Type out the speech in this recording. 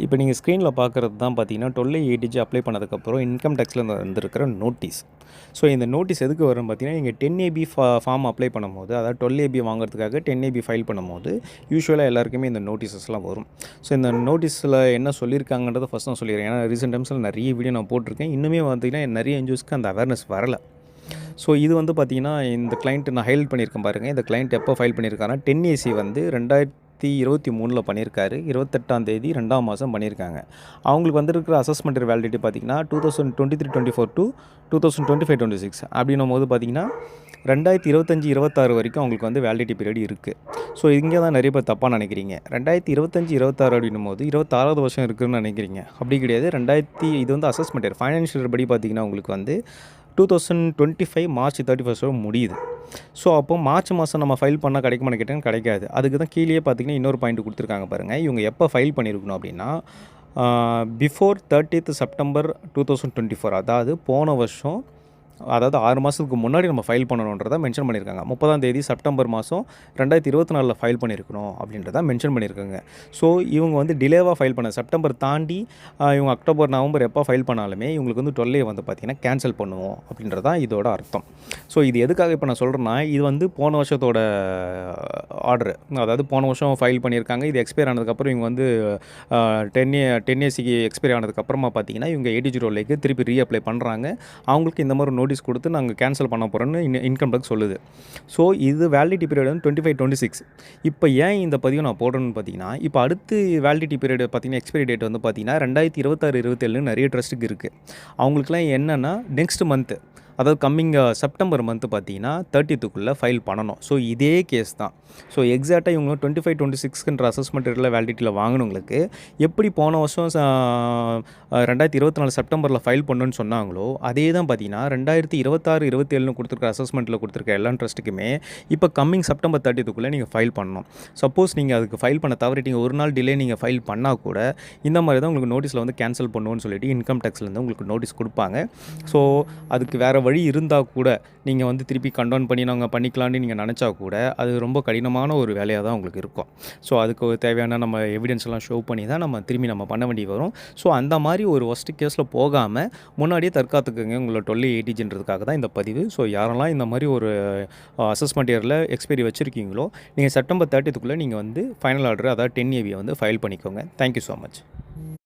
இப்போ நீங்கள் ஸ்க்ரீனில் பார்க்குறது தான் பார்த்தீங்கன்னா 1280 அப்ளை பண்ணதுக்கப்புறம் இன்கம் டேக்ஸில் வந்திருக்கிற நோட்டீஸ். ஸோ இந்த நோட்டீஸ் எதுக்கு வரும்னு பார்த்தீங்கன்னா, நீங்கள் 10AB ஃபார்ம் அப்ளை பண்ணும்போது, அதாவது 12AB வாங்குறதுக்காக 10AB ஃபைல் பண்ணும்போது யூசுவலாக எல்லாருக்குமே இந்த நோட்டீஸஸ்லாம் வரும். ஸோ இந்த நோட்டீஸில் என்ன சொல்லியிருக்காங்கன்றதை ஃபஸ்ட் நான் சொல்லிடுறேன். ஏன்னா ரீசெண்ட் டைம்ஸில் நிறைய வீடியோ நான் போட்டிருக்கேன். இன்னுமே பார்த்தீங்கன்னா நிறைய என்ஜிஓஸ்க்கு அந்த அவேர்னஸ் வரலை. ஸோ இது வந்து பார்த்தீங்கன்னா, இந்த கிளைண்ட் நான் ஹைலைட் பண்ணியிருக்கேன் பாருங்கள். இந்த கிளைண்ட் எப்போ ஃபைல் பண்ணியிருக்காருன்னா 10AC வந்து 2023 பண்ணியிருக்காரு. 28ஆம் தேதி 2ஆம் மாதம் பண்ணியிருக்காங்க. அவங்களுக்கு வந்திருக்கிற அசஸ்மெண்ட் வேலிடிட்டி பார்த்திங்கன்னா 2023-24 to 2025-26 அப்படின்னும் போது பார்த்திங்கன்னா 2025-26 வரைக்கும் அவங்களுக்கு வந்து வேலிடிட்டி பீரியட் இருக்குது. ஸோ இங்கே தான் நிறைய பேர் தப்பாக நினைக்கிறீங்க. 2025-26 அப்படின்னும் போது 26வது வருஷம் இருக்குதுன்னு நினைக்கிறீங்க. அப்படி கிடையாது. இது வந்து அசஸ்மெண்ட் இயர். ஃபைனான்ஷியல் படி பார்த்திங்கன்னா உங்களுக்கு வந்து 2025 மார்ச் 31 முடியுது. ஸோ அப்போ மார்ச் மாதம் நம்ம ஃபைல் பண்ணால் கிடைக்குமான்னு கேட்டால் கிடைக்காது. அதுக்கு தான் கீழே பார்த்தீங்கன்னா இன்னொரு பாயிண்ட் கொடுத்துருக்காங்க பாருங்கள். இவங்க எப்போ ஃபைல் பண்ணியிருக்கணும் அப்படின்னா பிஃபோர் 30th செப்டம்பர் 2024, அதாவது போன வருஷம், அதாவது 6 மாதத்துக்கு முன்னாடி நம்ம ஃபைல் பண்ணணுன்றதை மென்ஷன் பண்ணியிருக்காங்க. 30ஆம் தேதி செப்டம்பர் மாதம் 2024 ஃபைல் பண்ணியிருக்கணும் அப்படின்றத மென்ஷன் பண்ணியிருக்காங்க. ஸோ இவங்க வந்து டிலேவாக ஃபைல் பண்ண செப்டம்பர் தாண்டி இவங்க அக்டோபர் நவம்பர் எப்போ ஃபைல் பண்ணாலுமே இவங்களுக்கு வந்து 12 வந்து பார்த்திங்கன்னா கேன்சல் பண்ணுவோம் அப்படின்றதான் இதோட அர்த்தம். ஸோ இது எதுக்காக இப்போ நான் சொல்கிறேன்னா, இது வந்து போன வருஷத்தோட ஆர்டரு. அதாவது போன வருஷம் ஃபைல் பண்ணியிருக்காங்க. இது எக்ஸ்பயர் ஆனதுக்கப்புறம் இவங்க வந்து 10ACக்கு எக்ஸ்பயர் ஆனதுக்கப்புறமா பார்த்திங்கன்னா இவங்க 80 திருப்பி ரீஅப்ளை பண்ணுறாங்க. அவங்களுக்கு இந்த மாதிரி நோட்டீஸ் கொடுத்து நாங்கள் கேன்சல் பண்ண போகிறோன்னு இன்கம் டேக்ஸ் சொல்லுது. ஸோ இது வேலிடிட்டி பீரியட் வந்து 25-26. இப்போ ஏன் இந்த பதிவை நான் போடுறேன்னு பார்த்தீங்கன்னா, இப்போ அடுத்து வேலிடிட்டி பீரியட் பார்த்தீங்கன்னா எக்ஸ்பைரி டேட் வந்து பார்த்தீங்கன்னா 2026-27 நிறைய ட்ரஸ்ட்டுக்கு இருக்குது. அவங்களுக்குலாம் என்னென்னா நெக்ஸ்ட் மந்த்து, அதாவது கம்மிங் செப்டம்பர் மந்த்து பார்த்தீங்கன்னா 30th ஃபைல் பண்ணணும். ஸோ இதே கேஸ் தான். ஸோ எக்ஸாக்டாக இவங்க 25-26ன்ற அசஸ்மெண்ட் இயரில் வேலிடிட்டியில் வாங்கினவங்களுக்கு எப்படி போன வருஷம் 2024 செப்டம்பரில் ஃபைல் பண்ணணுன்னு சொன்னாங்களோ அதே தான் பார்த்தீங்கன்னா 2026-27 கொடுத்துருக்க அசஸ்மெண்ட்டில் கொடுத்துருக்க எல்லா ட்ரஸ்ட்டுக்குமே இப்போ கம்மிங் செப்டம்பர் 30th நீங்கள் ஃபைல் பண்ணணும். சப்போஸ் நீங்கள் அதுக்கு ஃபைல் பண்ண தவறிட்டீங்க, ஒரு நாள் டிலே நீங்கள் ஃபைல் பண்ணால் கூட இந்த மாதிரி தான் உங்களுக்கு நோட்டீஸில் வந்து கேன்சல் பண்ணுவோன்னு சொல்லிட்டு இன்கம் டேக்ஸ்லேருந்து உங்களுக்கு நோட்டீஸ் கொடுப்பாங்க. ஸோ அதுக்கு வேறு வழி இருந்தால் கூட நீங்கள் வந்து திருப்பி கண்டோன் பண்ணி நாங்கள் பண்ணிக்கலான்னு நீங்கள் நினச்சா கூட அது ரொம்ப கடினமான ஒரு வேலையாக தான் உங்களுக்கு இருக்கும். ஸோ அதுக்கு தேவையான நம்ம எவிடன்ஸ்லாம் ஷோ பண்ணி தான் நம்ம திரும்பி நம்ம பண்ண வேண்டி வரும். ஸோ அந்த மாதிரி ஒரு ஒஸ்ட் கேஸில் போகாமல் முன்னாடியே தற்காத்துக்குங்க உங்களோட 1280ன்றதுக்காக தான் இந்த பதிவு. ஸோ யாரெல்லாம் இந்த மாதிரி ஒரு அசஸ்மெண்ட் இயரில் எக்ஸ்பைரி வச்சுருக்கீங்களோ நீங்கள் செப்டம்பர் 30th நீங்கள் வந்து ஃபைனல் ஆர்டர், அதாவது 10AB வந்து ஃபைல் பண்ணிக்கோங்க. Thank you so much.